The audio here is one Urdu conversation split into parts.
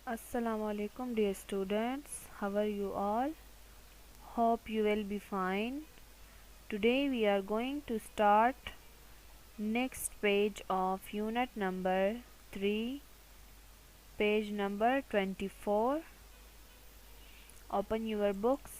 Assalamu alaikum dear students, how are you all? Hope you will be fine. Today we are going to start next page of unit number 3, page number 24. Open your books.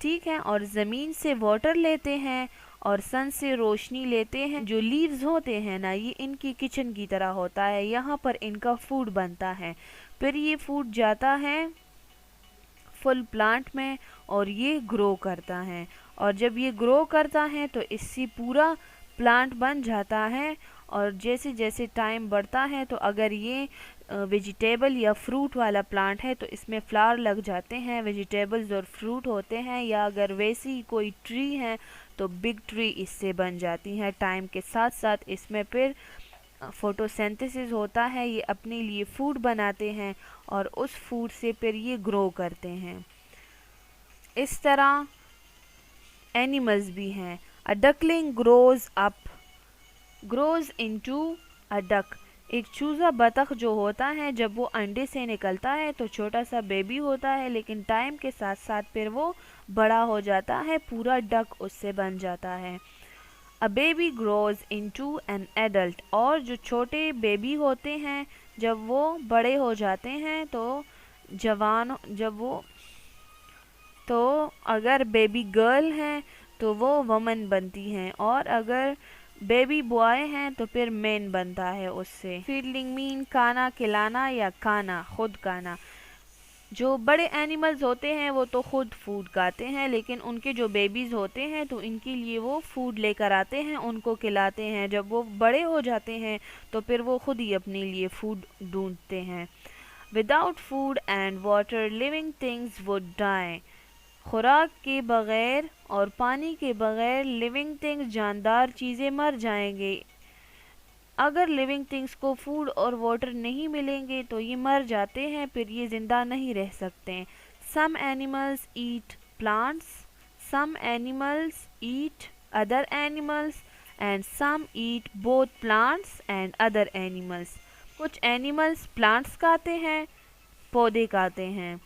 ٹھیک ہے، اور زمین سے واٹر لیتے ہیں اور سن سے روشنی لیتے ہیں. جو لیوز ہوتے ہیں نا، یہ ان کی کچن کی طرح ہوتا ہے، یہاں پر ان کا فوڈ بنتا ہے. پھر یہ فوڈ جاتا ہے فل پلانٹ میں اور یہ گرو کرتا ہے، اور جب یہ گرو کرتا ہے تو اس سے پورا پلانٹ بن جاتا ہے. اور جیسے جیسے ٹائم بڑھتا ہے تو اگر یہ ویجیٹیبل یا فروٹ والا پلانٹ ہے تو اس میں فلاور لگ جاتے ہیں، ویجیٹیبلز اور فروٹ ہوتے ہیں. یا اگر ویسی کوئی ٹری ہے تو بگ ٹری اس سے بن جاتی ہے. ٹائم کے ساتھ ساتھ اس میں پھر فوٹو سینتھسس ہوتا ہے، یہ اپنے لیے فوڈ بناتے ہیں اور اس فوڈ سے پھر یہ گرو کرتے ہیں. اس طرح اینیملز بھی ہیں. A duckling grows into a duck. ایک چوزا بطخ جو ہوتا ہے جب وہ انڈے سے نکلتا ہے تو چھوٹا سا بیبی ہوتا ہے، لیکن ٹائم کے ساتھ ساتھ پھر وہ بڑا ہو جاتا ہے، پورا ڈک اس سے بن جاتا ہے. A baby grows into an adult. اور جو چھوٹے بیبی ہوتے ہیں جب وہ بڑے ہو جاتے ہیں تو اگر بیبی گرل ہے تو وہ وومن بنتی ہیں، اور اگر بیبی بوائے ہیں تو پھر مین بنتا ہے اس سے. فیڈنگ مین کھانا کھلانا یا کھانا خود کھانا. جو بڑے اینیملز ہوتے ہیں وہ تو خود فوڈ کھاتے ہیں، لیکن ان کے جو بیبیز ہوتے ہیں تو ان کے لیے وہ فوڈ لے کر آتے ہیں، ان کو کھلاتے ہیں. جب وہ بڑے ہو جاتے ہیں تو پھر وہ خود ہی اپنے لیے فوڈ ڈھونڈتے ہیں. Without food and water living things would die. خوراک کے بغیر اور پانی کے بغیر لیونگ تھنگز جاندار چیزیں مر جائیں گے. اگر لیونگ تھنگس کو فوڈ اور واٹر نہیں ملیں گے تو یہ مر جاتے ہیں، پھر یہ زندہ نہیں رہ سکتے. Some animals eat plants, some animals eat other animals, and some eat both plants and other animals. کچھ اینیملز پلانٹس کھاتے ہیں، پودے کھاتے ہیں.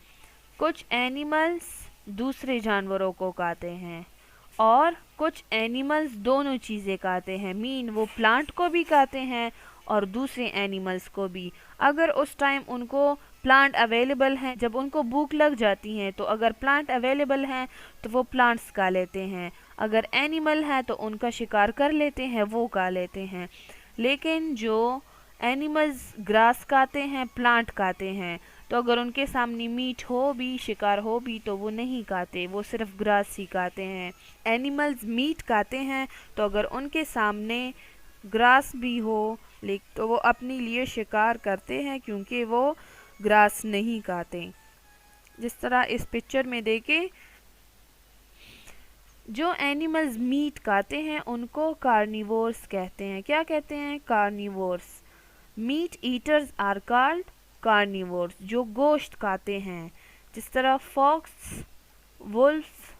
کچھ اینیملز دوسرے جانوروں کو کھاتے ہیں، اور کچھ اینیملز دونوں چیزیں کھاتے ہیں. وہ پلانٹ کو بھی کھاتے ہیں اور دوسرے اینیملز کو بھی. اگر اس ٹائم ان کو پلانٹ اویلیبل ہیں، جب ان کو بھوک لگ جاتی ہے تو اگر پلانٹ اویلیبل ہیں تو وہ پلانٹس کھا لیتے ہیں. اگر اینیمل ہے تو ان کا شکار کر لیتے ہیں، وہ کھا لیتے ہیں. لیکن جو اینیملز گراس کھاتے ہیں، پلانٹ کھاتے ہیں، تو اگر ان کے سامنے میٹ ہو بھی، شکار ہو بھی، تو وہ نہیں کھاتے، وہ صرف گراس ہی کھاتے ہیں. اینیملز میٹ کھاتے ہیں تو اگر ان کے سامنے گراس بھی ہو تو وہ اپنے لیے شکار کرتے ہیں کیونکہ وہ گراس نہیں کھاتے. جس طرح اس پکچر میں دیکھیں، جو اینیملز میٹ کھاتے ہیں ان کو کارنیورس کہتے ہیں. کیا کہتے ہیں؟ Carnivores. Meat eaters are called carnivores. جو گوشت کھاتے ہیں، جس طرح fox, wolf,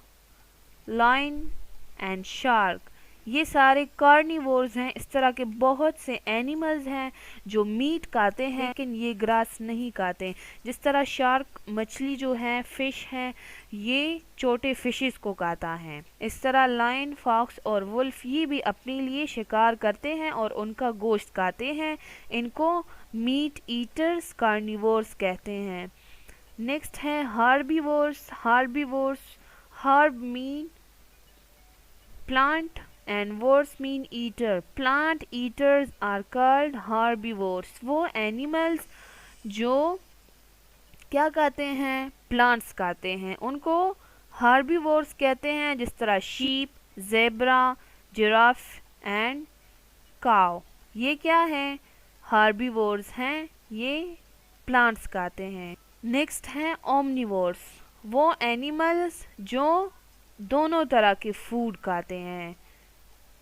lion and shark, یہ سارے کارنیورز ہیں. اس طرح کے بہت سے اینیملز ہیں جو میٹ کھاتے ہیں لیکن یہ گراس نہیں کھاتے. جس طرح شارک مچھلی جو ہے، فش ہے، یہ چھوٹے فشز کو کھاتا ہے. اس طرح لائن، فاکس اور ولف یہ بھی اپنے لیے شکار کرتے ہیں اور ان کا گوشت کھاتے ہیں. ان کو میٹ ایٹرز کارنیورس کہتے ہیں. نیکسٹ ہے ہاربیورس. ہارب مین plant and words mean eater. Plant eaters are called herbivores. وہ اینیملز جو کیا کھاتے ہیں؟ پلانٹس کھاتے ہیں، ان کو ہاربیورس کہتے ہیں. جس طرح شیپ، زیبرا، جراف اینڈ کاؤ، یہ کیا ہے؟ ہاربیورس ہیں، یہ پلانٹس کھاتے ہیں. نیکسٹ ہے اومنیورس. وہ اینیملز جو دونوں طرح کے فوڈ کھاتے ہیں.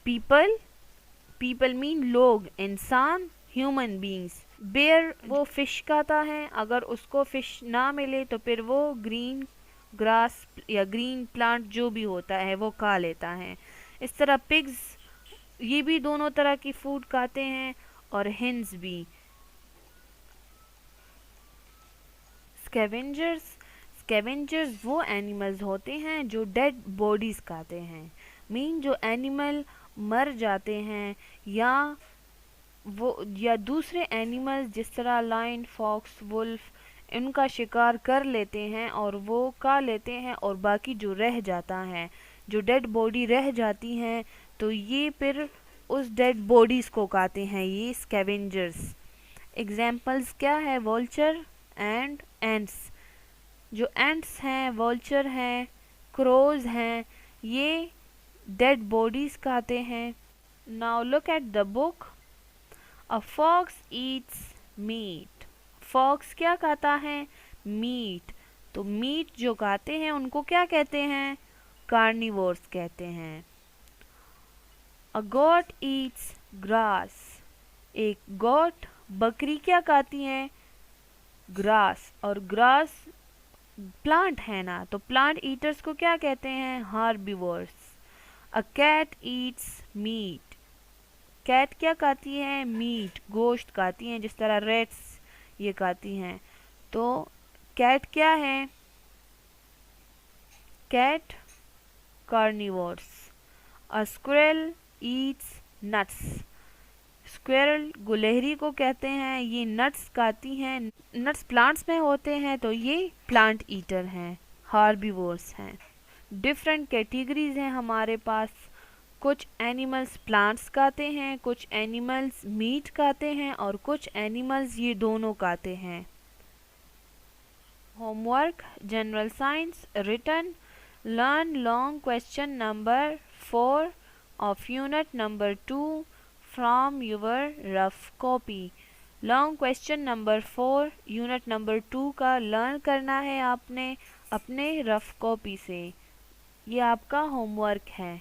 پیپل مین لوگ، انسان، ہیومن بینگز. بیئر وہ فش کھاتا ہے، اگر اس کو فش نہ ملے تو پھر وہ گرین گراس یا گرین پلانٹ جو بھی ہوتا ہے وہ کھا لیتا ہے. اس طرح پگز یہ بھی دونوں طرح کی فوڈ کھاتے ہیں، اور ہنز بھی. اسکیونجرز وہ اینیملز ہوتے ہیں جو ڈیڈ باڈیز کھاتے ہیں. جو اینیمل مر جاتے ہیں یا دوسرے اینیملز جس طرح لائن، فاکس، ولف ان کا شکار کر لیتے ہیں اور وہ کھا لیتے ہیں، اور باقی جو رہ جاتا ہے، جو ڈیڈ باڈی رہ جاتی ہیں، تو یہ پھر اس ڈیڈ باڈیز کو کھاتے ہیں، یہ اسکیونجرز۔ ایگزامپلز کیا ہے؟ وولچر اینڈ اینٹس۔ جو اینٹس ہیں، وولچر ہیں، کروز ہیں، یہ ڈیڈ باڈیز کھاتے ہیں۔ Now look at the book. A fox eats meat. Fox کیا کھاتا ہے؟ میٹ۔ تو میٹ جو کھاتے ہیں ان کو کیا کہتے ہیں؟ کارنیورس کہتے ہیں۔ A goat eats grass. ایک گوٹ، بکری کیا کھاتی ہے؟ گراس، اور گراس پلانٹ ہے نا، تو پلانٹ ایٹرز کو کیا کہتے ہیں؟ Herbivores. A cat eats meat. Cat کیا کھاتی ہے؟ میٹ، گوشت کھاتی ہیں، جس طرح ریٹس یہ کھاتی ہیں۔ تو کیٹ کیا ہے؟ Cat carnivores. A squirrel eats nuts. Squirrel گلہری کو کہتے ہیں، یہ نٹس کھاتی ہیں، نٹس پلانٹس میں ہوتے ہیں، تو یہ پلانٹ ایٹر ہیں، ہاربیورس ہیں۔ ڈفرینٹ کیٹیگریز ہیں ہمارے پاس، کچھ اینیملز پلانٹس کھاتے ہیں، کچھ اینیملز میٹ کھاتے ہیں، اور کچھ اینیملز یہ دونوں کھاتے ہیں۔ Home work, general science, return, learn long question number 4 of unit number 2 from your rough copy. Long question number 4 unit number 2 کا لرن کرنا ہے آپ نے اپنے رف کاپی سے۔ یہ آپ کا ہوم ورک ہے۔